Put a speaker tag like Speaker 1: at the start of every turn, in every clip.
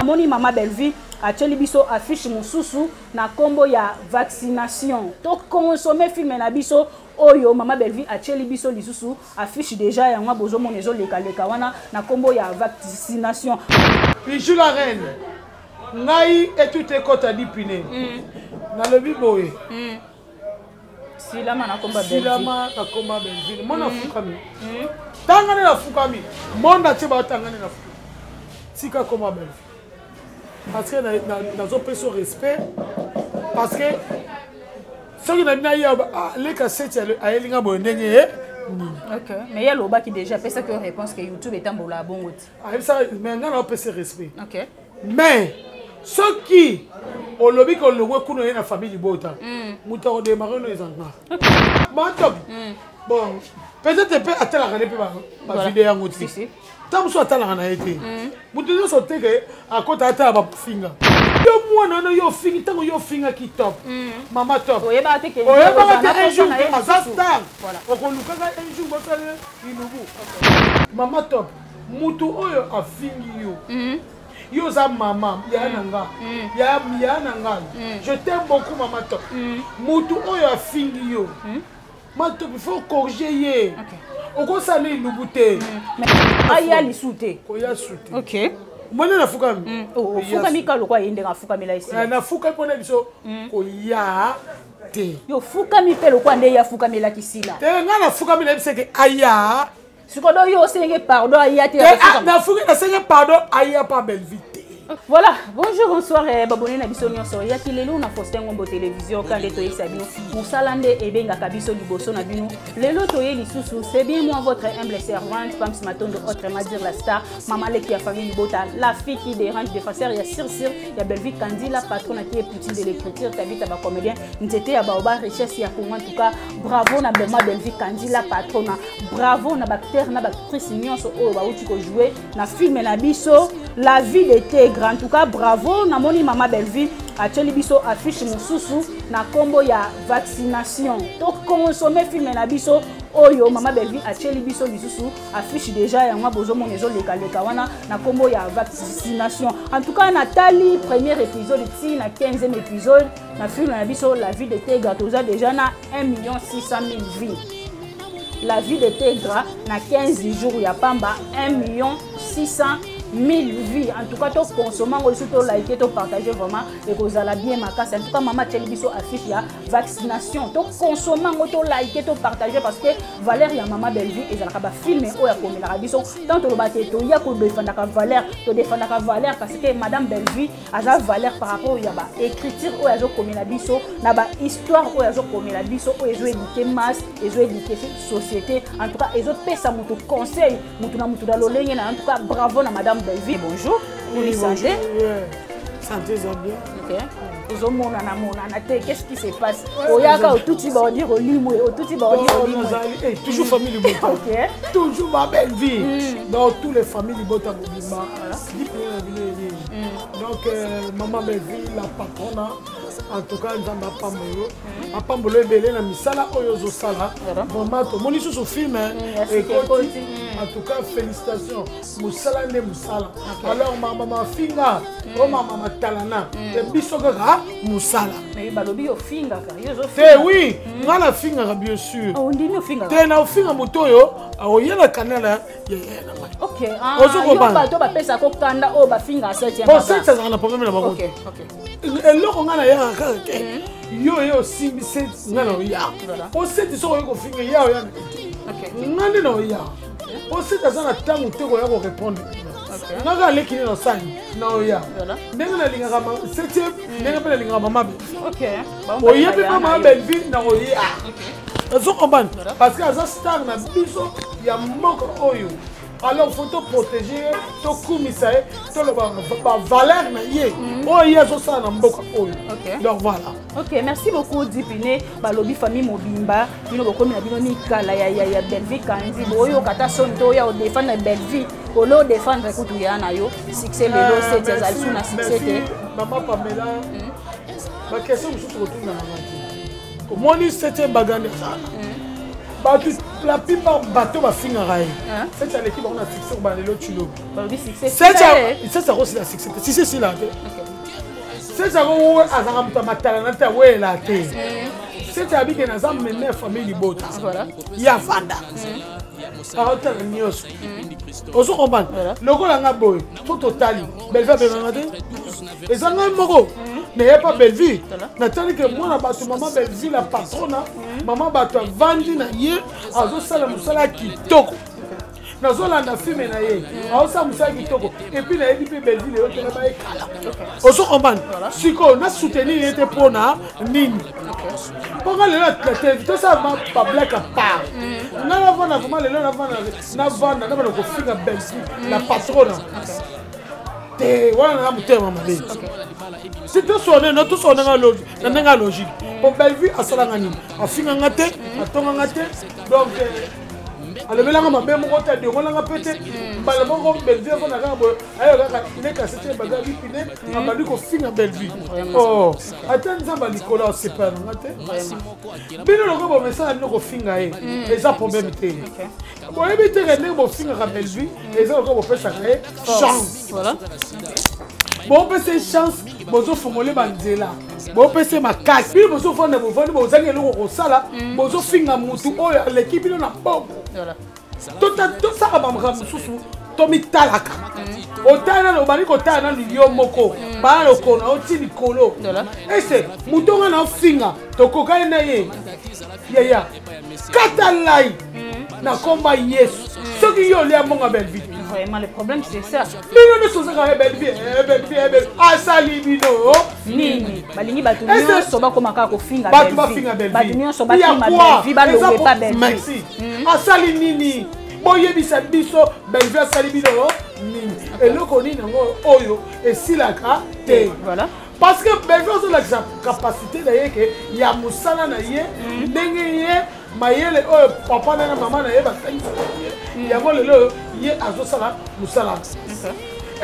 Speaker 1: Moni Mama Belle-Vie a biso affiche mususu na kombo ya vaccination. To consommer film na biso oyo Mama Belle-Vie a biso lisusu affiche déjà ya ngwa bozo monezo leka wana na kombo ya vaccination.
Speaker 2: Bijou la reine. Ngai et tout est côté dipine. Na le biboé.
Speaker 1: Silama na komba Belle-Vie.
Speaker 2: Silama na komba Belle-Vie. Mona fukami. Tangane na fukami. Mona tiba tangane na fukami. Sika komba Belle-Vie. Parce que dans un peu son respect, parce que ce qui n'a pas eu les cassettes à Elinga Bondengue.
Speaker 1: Ok, mais il y a l'oba qui déjà fait ça que réponse que YouTube est en bola bon.
Speaker 2: Ah, ça, mais on a ce respect.
Speaker 1: Ok.
Speaker 2: Mais ceux qui au lobby qu'on le voit qu'on est la famille du Bota, mouton au démarré nos enfants. Bon, peut-être peut attendre la regarder par vidéo en outil. Tant que tu as la été, vous devez sauter à côté de ta finger. Yo moi non yo finger tant que yo finger qui top. Maman top.
Speaker 1: Oye ba te ke.
Speaker 2: Oye ba te un jour à ça star. Voilà. On luka un jour ba faire inubu. Maman top. Mutu oyo a finger yo. Yo za maman ya nanga. Ya nanga. Je t'aime beaucoup maman top. Mutu oyo a finger yo. Maman top il faut corriger. OK. Oko sane lubute.
Speaker 1: Aya li soute.
Speaker 2: Koya soute.
Speaker 1: OK.
Speaker 2: Mwana na fukami.
Speaker 1: Oh, fukami ka lokwa yende nga fukami la ici.
Speaker 2: Na fukami pona biso koya te.
Speaker 1: Yo fukami pe lokwa nde ya fukami la kisila.
Speaker 2: Te nga na fukami la biseke aya.
Speaker 1: Sikodo yo senge pardon aya te.
Speaker 2: Na fukami na senge pardon aya pa Belle-Vie.
Speaker 1: Voilà, bonjour, bonsoir, babone na biso nyonso. Ya kilelo na Faustin Ngombo télévision quand les toyé sabino. Musalande et benga kabiso liboso na bino. Lelo toyé lisusu, c'est bien moi votre humble servante, Pams Matondo, autrement dire la star, Maman Leki a famille Bota, la fille qui dérange de facer ya Sir, ya Belle-Vie Kandi, la patronne qui est poutine de l'écriture, tabita ba comédien, n'était ya baoba richesse ya pour en tout cas, bravo na Maman Belle-Vie Kandi, la patronne, bravo na bactère na bactrice nyonso o ba uti ko jouer na film na biso, la vie d'été. En tout cas, bravo, na moni Mama Belle-Vie a biso affiche mususu na kombo ya vaccination. To consommer film na biso oyo Mama Belle-Vie a biso lisusu affiche déjà ya ngwa bozo monezo leka wana na kombo ya vaccination. En tout cas, Nathalie premier épisode ti na 15e épisode na film na biso la vie de Tegra toza déjà na 1,600,000 vies. La vie de Tegra na 15 jours ya pamba 1,600,000 vies. En tout cas, to consommer to liker, to partager vraiment et que vous allez bien ma casse. En tout cas, Maman biso affiche ya vaccination. To consommer to liker, to partager parce que Valère ya Mama Belle-Vie et zalaka ba filmer o ya komela biso. Tant to lobate to ya ko défendre ka Valère, to défendre ka Valère parce que Madame Belle-Vie a Valère par rapport ya ba écriture o ya zo komela biso, na ba histoire o ya zo komela biso o ezo éduquer masse, ezo éduquer société. En tout cas, ezo pesa mutu conseil, mutu na mutu da lolenge na en tout cas, bravo na Madame Belle-Vie, bonjour. Vous les santé?
Speaker 2: Santé, ça bien.
Speaker 1: Ok. Vous avez qu'est-ce qui se passe? Oyaka, tout le monde dit au limo, tout le monde dit au limo.
Speaker 2: Toujours famille Bota.
Speaker 1: Ok.
Speaker 2: Toujours ma Belle-Vie. Dans toutes les familles Bota. Donc, Maman Belle-Vie, la patronne, en tout cas, nous avons pas Pambolo belé na misala oyozo sala. Vraiment, tout le monde est sur film. En tout cas, félicitations. Moussala ne Moussala. Alors, maman Finga, oh maman Talana, et Bissogara, Moussala.
Speaker 1: Mais balobi au Finga,
Speaker 2: oui, on a Finga, bien sûr.
Speaker 1: On dit au Finga.
Speaker 2: T'es na Finga Motoyo, il y a la canal.
Speaker 1: Ok, on va pas passer ça comme Kanda, oh, bah Finga, c'est
Speaker 2: bon, c'est ça, on a problème là-bas.
Speaker 1: Ok, ok.
Speaker 2: Et là, on a la yo simbi set ngano ya. On sait ils sont au Finga, ya. Ok. Ngani no ya. On sait que ça na tango te ko ya ko répondre. OK. Naga leki no sani na oya. Ndenge na linga kama 7e, ndenge pela linga mama be. OK. O yebi Mama Belle-Vie na oya. OK. Azo comprendre parce que ça star na biso ya moko oyo. Alors il faut te protéger, te commissaire, te le valeur na yé. Oh yé zo ça na mboka oyo. OK. Donc voilà.
Speaker 1: OK, merci beaucoup Dipine, balobi famille Mobimba, bino bokomi na bino ni kala ya Belle-Vie Kandi, boyo kata son to ya défendre Belle-Vie, ko lo défendre kutu ya na yo, succès lelo c'est ezali suna succès te.
Speaker 2: Maman Pamela. Ma question je retourne na maman. Comment ni 7e bagande ça. La plupart bateaux va finir à c'est à l'équipe on a fixé au balelo chulo. C'est ça aussi la succès. Si c'est là. C'est ça où azara mutamatala na ta we la te. C'est à bike na za mener famille libota. Voilà. Ya vanda. Arota nyos. Ozo comprendre. Loko la nga boy, tout totali. Belva benangate. Ezanga moko. N'est pas Belleville. Nathalie que moi, la maman Belleville, la patronne, maman bato vandi na ye, azo sala musala kitoko. Nazo landa filme na ye, azo sala musala kitoko. Et puis na yebi Belleville yo tena ba ekala. Ozo comprendre. Siko na soutenir était pona nini. Pourquoi la télévision ça va pas black à part. Na la vana vraiment le na vana na ko finga Belleville, la patronne. Et voilà na muté maman. Si tout sonne, non tout sonne dans la logique. Pour Belleville, à Salangani, à Fingangate, à Tongangate, donc à le mélange ma même côté de Rolanga Pété, Balabon Belleville, on a il est cassé, Bagavi Piné, on va dire qu'on finit à Belleville. Oh, attends, ça va Nicolas, c'est pas un bien le gros message, nous fingaé, et ça problème était. Pour éviter que nous finir à Belleville, et ça on peut faire chance. Voilà. Bon, c'est chance, bozo formule banzela. Bon, c'est ma casse. Puis bozo fond de bozo ngelo ko sala, bozo finga mutu o l'équipe na bon. Voilà. Tout ça ba msusu to mitalaka. Otana no bali ko tana liyo moko. Ba lo kona oti likolo. Voilà. Et c'est mutu na finga to kokai na ye. Ya. Katalai. Na komba Yesu. Ce qui yo le monga Belleville.
Speaker 1: Vraiment, le problème c'est ça.
Speaker 2: Mais nous sommes à Belleville. Ah, Salibino.
Speaker 1: Nini. Balingi batunyo soba komaka ko finga Belleville. Batunyo soba kima Belleville ba lobe pa Belleville.
Speaker 2: Merci. Ah, Sali Nini. Boye bisa biso Belleville Salibino. Nini. Et le koni nango oyo et silaka te. Voilà. Parce que Belleville a la capacité d'ailleurs que ya musala na ye, ndenge ye mayele oyo papa na maman na ye ba tangi. Ya molelo ye azosala musala.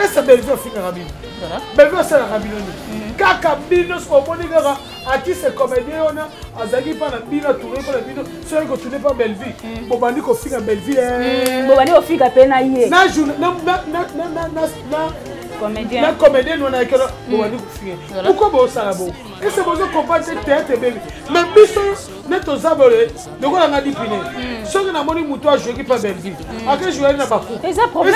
Speaker 2: Et ça Belleville finga rabino. Voilà. Belleville sala rabino ni. Kaka bino so boni kaka ati se comédien ona azaki pa na bino tourner pa na bino so ko tourner pa Belleville. Bo bandi ko finga Belleville.
Speaker 1: Bo bandi ko finga pe na ye.
Speaker 2: Na journée na
Speaker 1: comédien.
Speaker 2: La comédien on a que on va nous finir. Pourquoi bon ça là bon? Et c'est besoin qu'on passe théâtre bébé. Mais biso net aux abolés, de quoi on a dit piné. Ce que na moni muto a joué qui pas Belleville. À quel joueur n'a pas coup.
Speaker 1: Et ça problème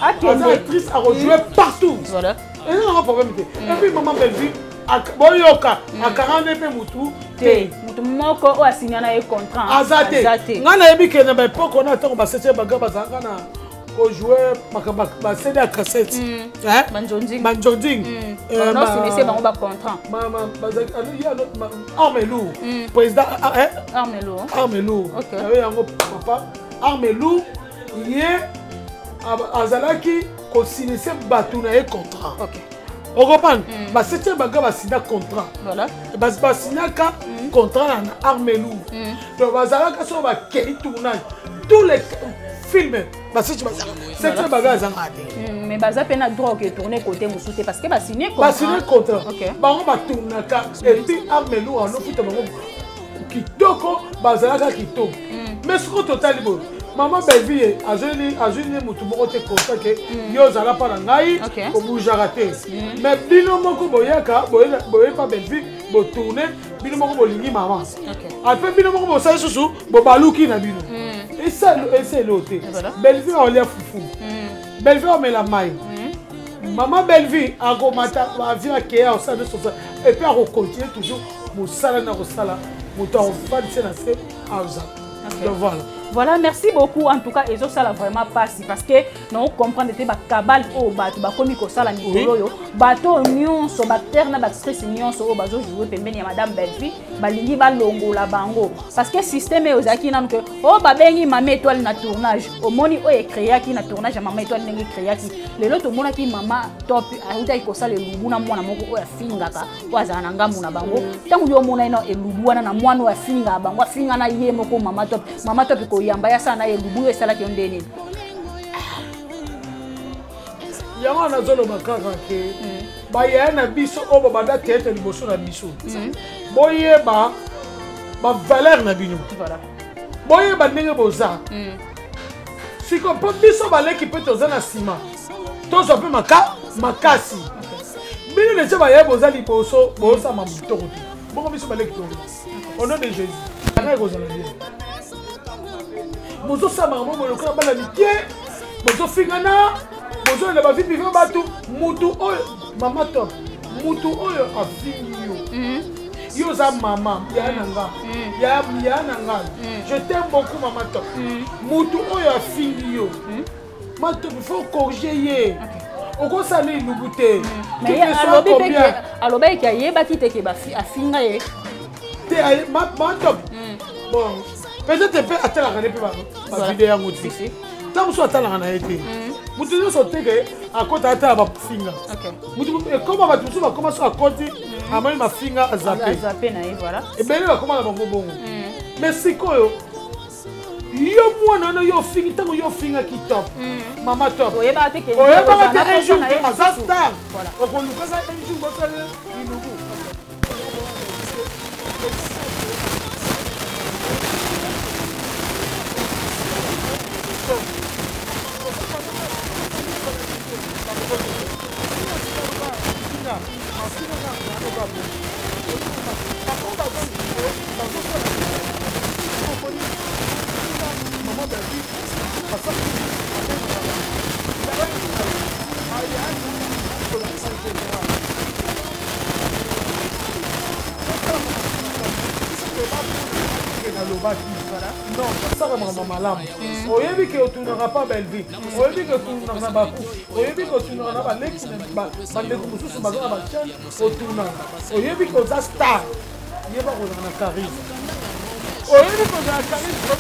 Speaker 2: actrice a rejoué partout. Voilà. Et ça n'a pas problème. Et puis maman Belleville boyoka a 40 pe mutu
Speaker 1: te mutu moko o asigna na e contrat.
Speaker 2: Azate. Ngana yebi ke na ba poko na tango ba sete baga bazanga na au joueur ma CD à cassette hein Manjonding
Speaker 1: non c'est laissé ba contrat
Speaker 2: il y a notre Armelou président Armelou OK avec yango papa Armelou il est azalaki ko signer batu na contrat OK on comprend ba septième baga ba signer contrat voilà ba signer contrat na Armelou donc bazalaka so ba kei tournage tous les films parce que c'est un bagage en raté
Speaker 1: mais baza pena droit que tourner côté musuté parce que ba signer
Speaker 2: contrat OK ba on va tourner ka et puis Armelou en ofite bango kitoko bazalaka kitoko mais ce total bon maman Belleville azuni mutu moko te contrat que yo zala pa na ngai ko boujara te mais bino moko boyaka boye pa Belleville bo tourner bino moko bolingi maman OK après bino moko bo sa susu bo baluki na bino. Et ça, c'est l'autre. Belleville a l'air foufou. Belleville a mis la maille. Maman Belleville a remonté la vie à Kéa au sein de son. Et puis elle continue toujours. Mon salaire n'a pas salaire. Mon temps va dire c'est à voilà.
Speaker 1: Voilà, merci beaucoup. En tout cas, et ça là vraiment passe parce que nous comprenons que cabal au bateau, comme ça la Nicolo, bateau union, so bactère na actrice union, so bateau jouer pembeni madame Belleville, balingi ba longo la bango. Parce que système est aux acquis nan que oh babengi maman étoile na tournage, au moni o créé qui na tournage maman étoile nengi créé qui. Le lot mona ki maman top ahuta iko sala lubu na mwana moko o finga ka, waza na ngamu na bango. Tangu yo mona ina elubu na mwana o finga bango, finga na ye moko mama top ko yamba ya sana elubu esala ki ondeni.
Speaker 2: Yango na zolo makaka ke ba ya na biso o baba da tete liboso na biso boyeba bavaleur na bino boyeba ndenge boza siko mpo biso baleki mpe toza na nsima tozwa mpe makasi bino deja baye boza liboso bosama motoko te bongo biso baleki toza au nom de Jésus aka ekozala bien bozosamaka mo bolokola bana mike bozofingana bozolela bavi prive bato mutu oyo mama top mutu oyo afingi yo za mama ya nanga ya nanga je t'aime beaucoup mama top mutu oyo afingi yo mato il faut corriger ye okosala ilubu te
Speaker 1: aloba eke ayebaki te ke afinga ye
Speaker 2: te mama top bon peut-être mpe atalaka ne mpe bavideo yango te ntango so atalaka na ye te mutu nyonso teke akota atala bafinga ekoma bato mosusu bakoma so akoti amoni mafinga azape ebele bakoma na bango bongo mais sikoyo yo mwana wana yo ofingi ntango yo ofingaki top mama top oyebaka te un jour aza star okolukaka un jour bosala ilubu non, ça va malamu. Oyebi que tu n'auras pas belle vie. Oyebi que tu n'auras pas beaucoup. Oyebi que tu n'auras pas l'ex, bandeko mususu bazana ba chance otuna. Oyebi que za star. Yeba ko na charisme. Oyebi que za charisme.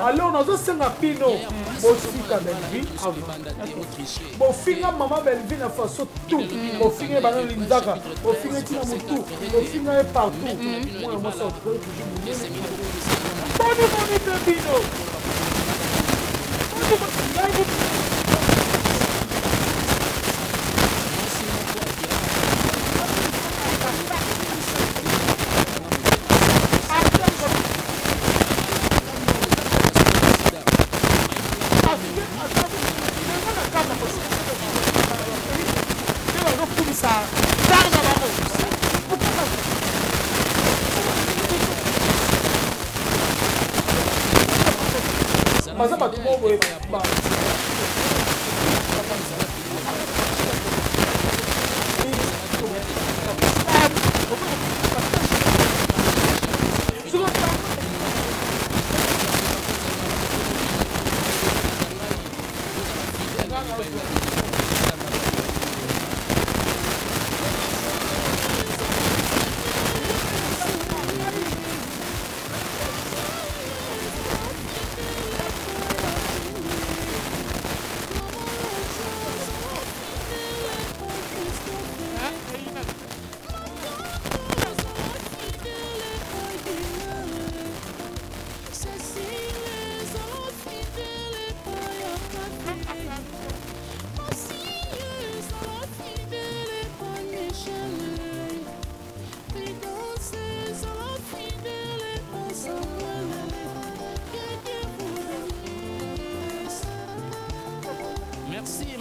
Speaker 2: Alors nous avons un pino bosika belvi bofinga mama belvi na façon tout bofinga bana lindaka bofinga tina mutu bofinga partout moi moi ça toujours bonne pino Mas a batu mau boleh bang.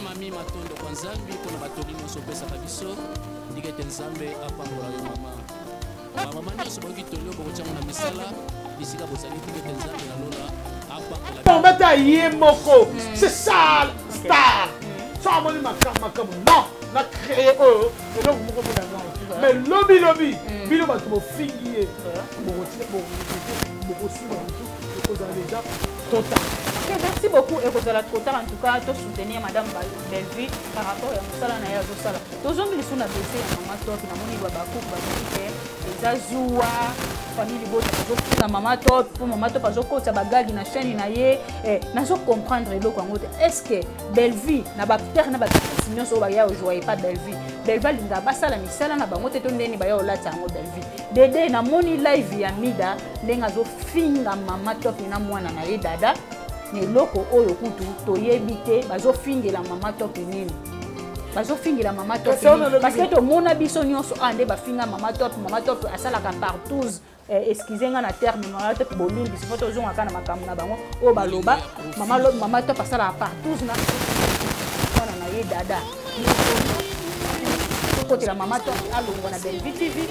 Speaker 3: Mami matondo kwa Nzambi kuna batoli nyonso pesa biso ndikete Nzambe apangola yo mama mama nyonso boki tolio boko chango na misala bisika bozali ndikete Nzambe na lola apangola
Speaker 2: tombeta ye moko c'est ça star ça moni makama non na créer eux et donc moko mona mais lobby bino bato bofingi ye boko sima ekozala déjà total.
Speaker 1: Merci beaucoup et vous allez en tout cas de soutenir Madame Bellevue par rapport à Moussala Naya Zosala. Tous hommes qui sont abaissés à Maman Top, na moni babakou bakoute ezazuwa famille bota bazofunga Maman Top pour Maman Top azokota bagagi na chaîne na ye nazo comprendre eloko yango te. Est-ce que Bellevue na ba père na ba nyonso so ba ya joie pas Bellevue Bellevue linga basala misala na bango te to ndeni ba ya olata yango Bellevue dede na moni live ya mida ndenga zo finga Maman Top na mwana na ye dada ni loko oyo kutu toyebi te bazofingela Maman Top nini bazofingela Maman Top parce que to mona biso nyonso ande bafinga Maman Top asalaka partout excusez-moi na terme Maman Top boluli biso foto zonga kana makambo na bango o baloba Maman Top asalaka partout na wana na ye dada côté la Maman Top alongo na Bellevue TV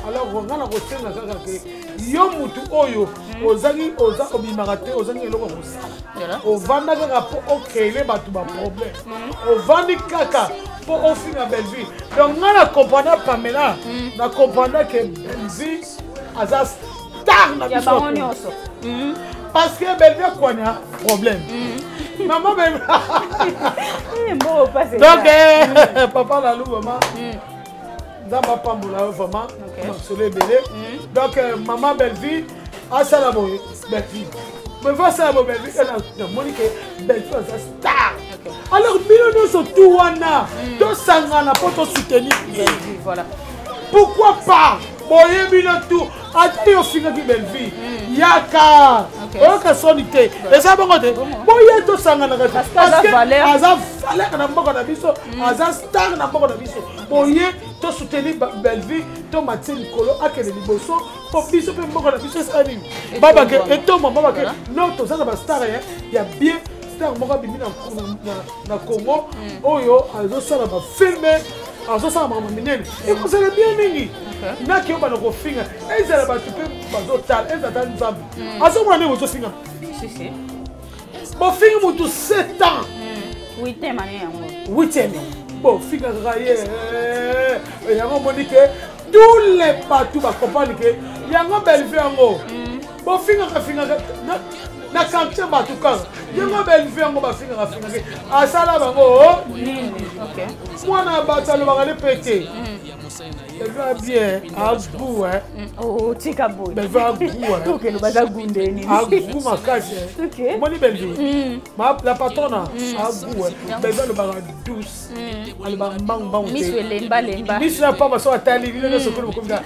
Speaker 2: alors on a la recette na kaka ke yo mutu oyo ozangi oza obimaka te ozangi eloko kosala ovanda kaka po okele bato ba problème ovandi kaka po ofinga Bellevue donc nga na comprendre Pamela na comprendre que Bellevue aza star na biso nyonso parce que Bellevue kwana problème maman Bellevue donc papa la lou maman Zamba Pambola vraiment Marcelo Belé donc maman Bellevue a ça la boye Bellevue mais va ça la Bellevue na Monique Bellevue c'est star alors bino nous surtout wana to sangana pour te soutenir Bellevue voilà pourquoi pas boye bino tout ati yo finga ki Bellevue yaka oka sonité et ça bongo te boye to sangana parce que aza valeur na mboko na biso aza star na mboko na biso boye to soutenir Bellevue to matin Nicolo akele liboso po biso pe mboko na biso ça nini baba ke eto mama ke non to ça na star ya bien star mboko bimi na Congo oyo azo sala ba filmer azo sala mama minene et vous allez bien mingi na ki oba na ko finga ezala ba tupe bazo tal ezata nzambe azo mwana ozo finga si bo finga mutu 7 ans
Speaker 1: 8e année yango
Speaker 2: 8e bon finga raye yango Monique tous les partout ba comprendre que yango Bellevue yango bon finga na quartier batuka yango Bellevue yango ba finga ke asala bango
Speaker 1: nini OK
Speaker 2: mwana batalo bakale pété Bellevue bien abu
Speaker 1: oh tika boy
Speaker 2: Bellevue abu
Speaker 1: OK le baza gunde nini
Speaker 2: abu makasi
Speaker 1: OK
Speaker 2: moni Bellevue la patronne abu Bellevue le baga douce ale ba mbang
Speaker 1: miss lemba
Speaker 2: miss na pas so atali ni so ko ko nga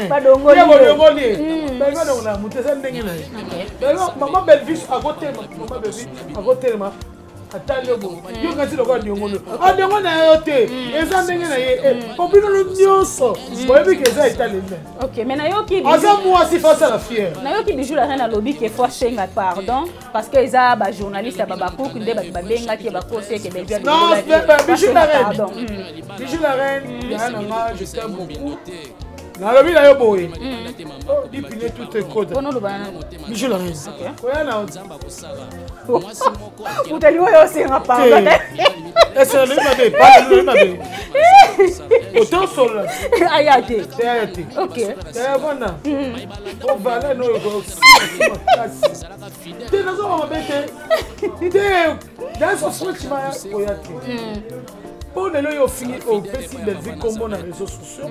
Speaker 2: badongoli Bellevue na mutesa ndenge na Bellevue maman Bellevue à côté ma atali obo yo ngati lokwa ndiongono adiongo na yo te eza ndenge na ye popino nyonso boyebi ke eza itali me
Speaker 1: OK mais na yo ki
Speaker 2: aza moi si face à la fière
Speaker 1: na yo ki bijou la reine lobby ke fois chenga pardon parce que eza ba journaliste ba bakuku nde ba benga ki ba conseiller ke Bellevue
Speaker 2: non bijou la reine ya na je t'aime beaucoup nalobi na yo boye dipine tout ekota bijou la reine koya na
Speaker 1: utali oyo osenga panga
Speaker 2: ese nalobi mabe pale nalobi mabe autant solo
Speaker 1: aya te ok
Speaker 2: ya bana ovale no yo te nazo mabe te dans ce switch ma koya te pour les gens qui ont fait des vies comme on a réseaux sociaux,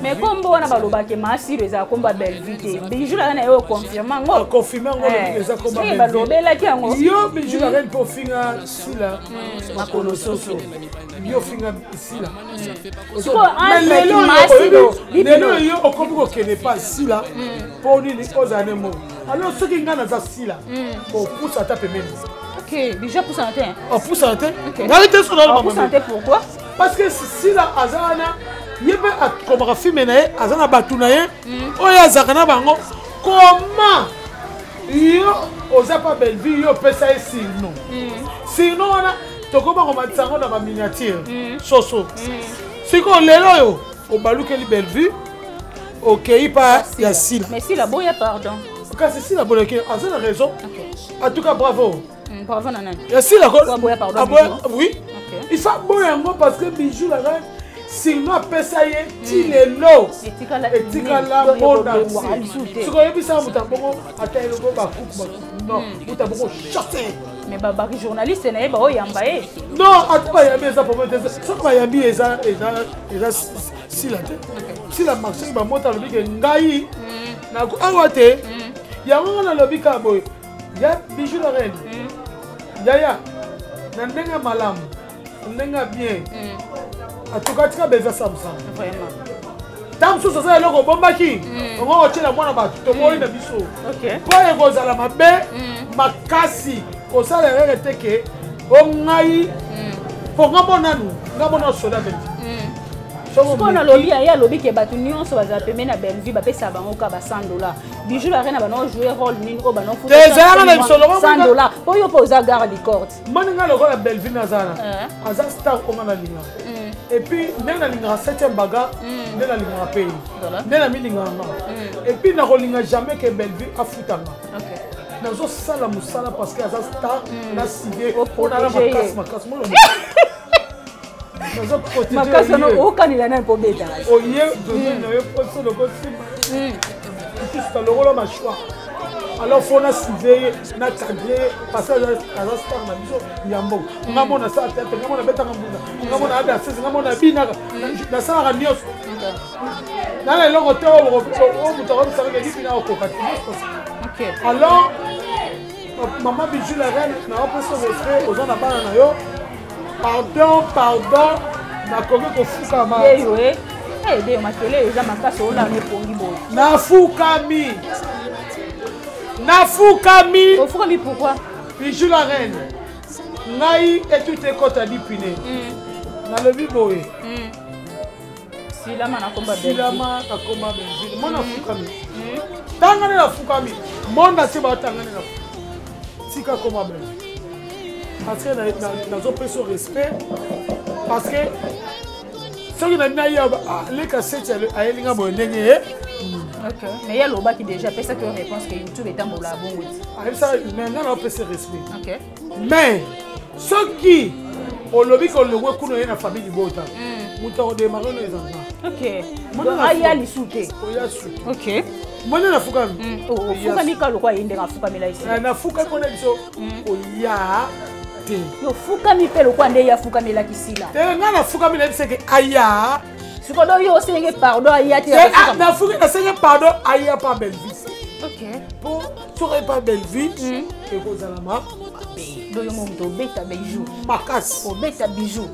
Speaker 1: mais comme on a balobé que Massi les a combat belle vie, bijou la reine est confirmé.
Speaker 2: Confirmé les a combat belle vie. Yo bijou la reine pour finir ici là, ma connaissance. Yo finir ici là. Mais les gens yo au comme qu'on n'est pas ici là pour dire les choses à nemo. Alors ceux qui gagnent dans ici là, pour pousser à taper même.
Speaker 1: Ok, déjà pour santé.
Speaker 2: Oh, pour santé. Pour
Speaker 1: santé, pourquoi?
Speaker 2: Parce que si la Azana, il y a comme film, Azana Batounaye, Oya Zakana Bango, comment yo osa pas belle vie, yo peut ça sinon. Sinon, on a Tokoba Romatsango dans ma miniature. Soso. Si on l'est là, au balou que belle vie, ok, il pas Yassila.
Speaker 1: Mais si la boya, pardon.
Speaker 2: Parce que si la bonne Azana raison. En tout cas, bravo.
Speaker 1: Bravo Nana.
Speaker 2: Merci la
Speaker 1: pardon.
Speaker 2: Oui. Il faut boire un mot parce que bijou la reine sinon pesaye ti lelo. Etika la monde. Ce qu'on a vu ça mutabongo atay logo ba coupe non, mutabongo chassé.
Speaker 1: Mais baba journaliste na yeba o yamba e.
Speaker 2: Non, atuba yambi ça pour moi ça ba yambi eza si la tête. Si la marché ba mota lobi ke ngai na ko awate. Ya ngona lobi ka boy. Ya bijou la reine. Yaya, nandenga malam, nandenga bien. En tout cas, tu as besoin de ça.
Speaker 1: Vraiment.
Speaker 2: Tam sous ça, le bombaki. On va watcher la moine à tout le monde biso.
Speaker 1: Ok.
Speaker 2: Pour les gosses à la mabe, makasi. Au ça les règles étaient que on aille pour ngabonanu, ngabonanu soda bête.
Speaker 1: On a lobby, il y a lobby qui est battu, nous sommes à peine à belle vie, parce que ça va au cas $100. Bijou la reine a joué rôle, nous au banon foot. $100. Pour y opposer à garde des cordes.
Speaker 2: Moi, je suis à belle vie Nazana. Azan star comme on a ligne. Et puis, nous avons ligne 7e bagarre, nous avons ligne à pays. Nous avons ligne à et puis, nous n'avons jamais que belle vie à Foutama. Nous avons ça la moussala parce que Azan star, on a signé, on a la macasse.
Speaker 1: Makasa no okanila na pobeta.
Speaker 2: Oye, donner le poste de gossip. Tout ça le rôle ma choix. Alors faut na surveiller, na cadrer parce que à la star na biso yambo. Ngamona sa tête, ngamona beta ngambuna. Ngamona ada sese, ngamona bina. Na sala ka nyos. Na le longo teo o mutoro sa ka dipina o kokati.
Speaker 1: OK.
Speaker 2: Alors maman bijou la reine na opération respect aux gens na bana na yo. Pardon, na koke ko fukama.
Speaker 1: De makele eza makasa ola ne pongi bo.
Speaker 2: Na fukami.
Speaker 1: Fukami pourquoi?
Speaker 2: Bijou la reine. Ngai et tout est côté dipine. Na le biboé.
Speaker 1: Silama na komba belle.
Speaker 2: Silama na komba belle. Mona fukami. Tangane na fukami. Mona se ba tangane na. Sika komba belle. Parce que nous avons pris son respect. Parce que ceux qui n'ont pas eu les cassettes à Elinga Bonenge.
Speaker 1: Ok. Mais il y a l'oba qui déjà fait ça que réponse que YouTube est en bon là.
Speaker 2: Mais nous avons pris ce respect.
Speaker 1: Ok.
Speaker 2: Mais ceux qui ont lobby qu'on le voit qu'on est dans la famille du Bota. Nous avons démarré les enfants.
Speaker 1: Ok. Il y a les soutes. Ok.
Speaker 2: Moi, je suis fukami.
Speaker 1: Fukami ka lokwa yende na fukami la ici.
Speaker 2: Na fukami on a dit oya.
Speaker 1: Yo fukami pe lokwa nde ya fukami la kisila.
Speaker 2: Nga na fukami na c'est que aya.
Speaker 1: Sikodo yo senge pardon aya te.
Speaker 2: Na fukami na senge pardon aya pas belle vie.
Speaker 1: OK.
Speaker 2: Pour soirée pas belle vie et vous allez ma.
Speaker 1: Do yo mom to beta bijou.
Speaker 2: Makas.
Speaker 1: O beta bijou.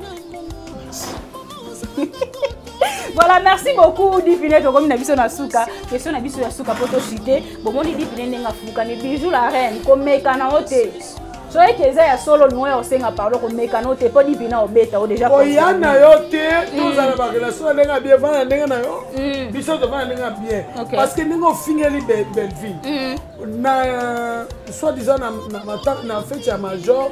Speaker 1: Voilà, merci beaucoup Dipine to comme na biso na suka. Question na biso ya suka poto cité. Bomoni Dipine ndenga fuka ni bijou la reine comme meka na hote. soki eza ya solo lingo ya osenga pardon komekana te mpo dipina obeta o déjà
Speaker 2: oya na yo te tozala barelation ndenge ya bien vana ndenge na yo biso tovana ndenge ya bien parce que ndenge ofingeli belleville na soi-disant na fete ya major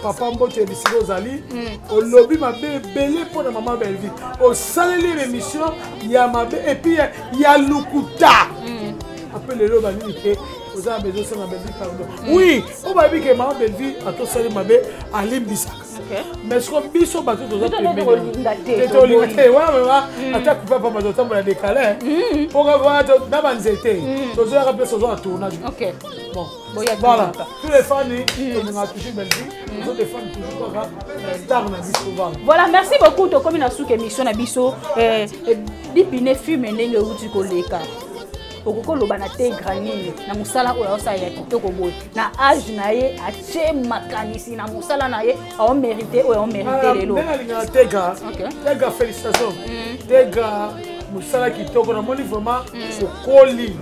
Speaker 2: papa mbote ebisika ozali olobi mabe ebele mpo na mama belleville osaleli émission ya mabe epuis ya lukuta ape lelo banini te oza besoin osala belleville pardon oui o bayebi ke mama belleville atosali mabe alimbisaka mais siko biso bato toza pembetolinga te wana ata kupa pa bato otambola décalé mpoka na banzete tozoyaka mpe toza na tournage bon voilà tous les fans tolinga toujours belleville tozo des fans toujours kaka star na biso
Speaker 1: voilà merci beaucoup tokomi na suka émission na biso dipine fume ndenge euti koleka okokoloba na te granine na musala oyo osala ya kitoko boye na age na ye atie makanisi na musala na ye aomérité oyo aomérité lelo
Speaker 2: ndengalinga tega félicitation tega musala kitoko namoni vraiment okoli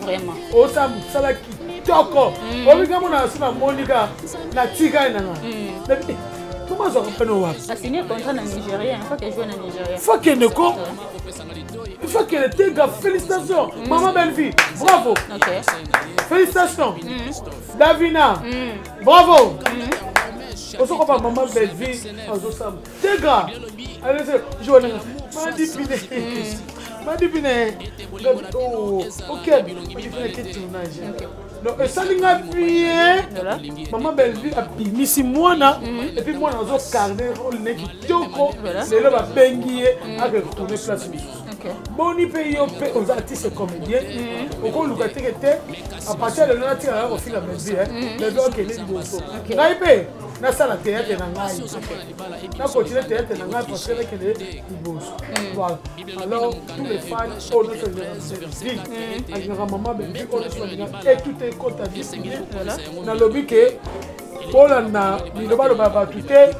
Speaker 2: osala musala kitoko obika mona asi namonika na tika enanga comment azwaka mpeno wapi
Speaker 1: asigné contrat na nigérien il faut que joue na nigérien
Speaker 2: faut que neko il faut que les gars félicitations maman belle-fille bravo félicitations Davina bravo on pas maman belle-fille les gars allez jouer Madipine ok donc ça linga bien maman belle-vie a bimisi mwana et puis mwana zo carnet le kitoko lelo ba bengi a retourner place boni pe yo pe aux artistes comédiens oko luka tekete à partir de là tira au fil la belle-vie le doc est les bosso ngai pe na sala théâtre na ngai na continuer théâtre na ngai parce que les bosso voilà alors tous les fans au notre génération avec maman belle-vie on et tout est compte à dire na lobby que bolanda liloba ba tuté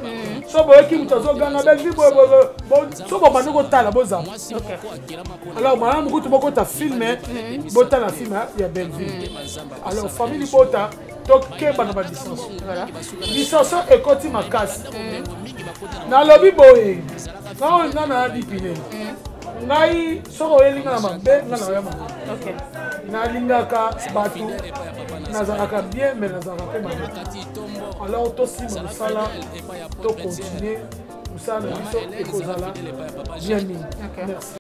Speaker 2: so boyeki mutu azoganga belle-vie so bobandi kotala bozala alors malamu kutu bokota filme botala filme ya belle-vie alors famille bota tokeba na badistance distance ekoti makasi nalobi boye nga na dipine ngai soko oyelinga na mabe nga na oya mabe nalingaka bato nazalaka bien mais nazalaka mpe mabe alors tosima mosala tocontinue mosala na biso ekozala bien mingi merci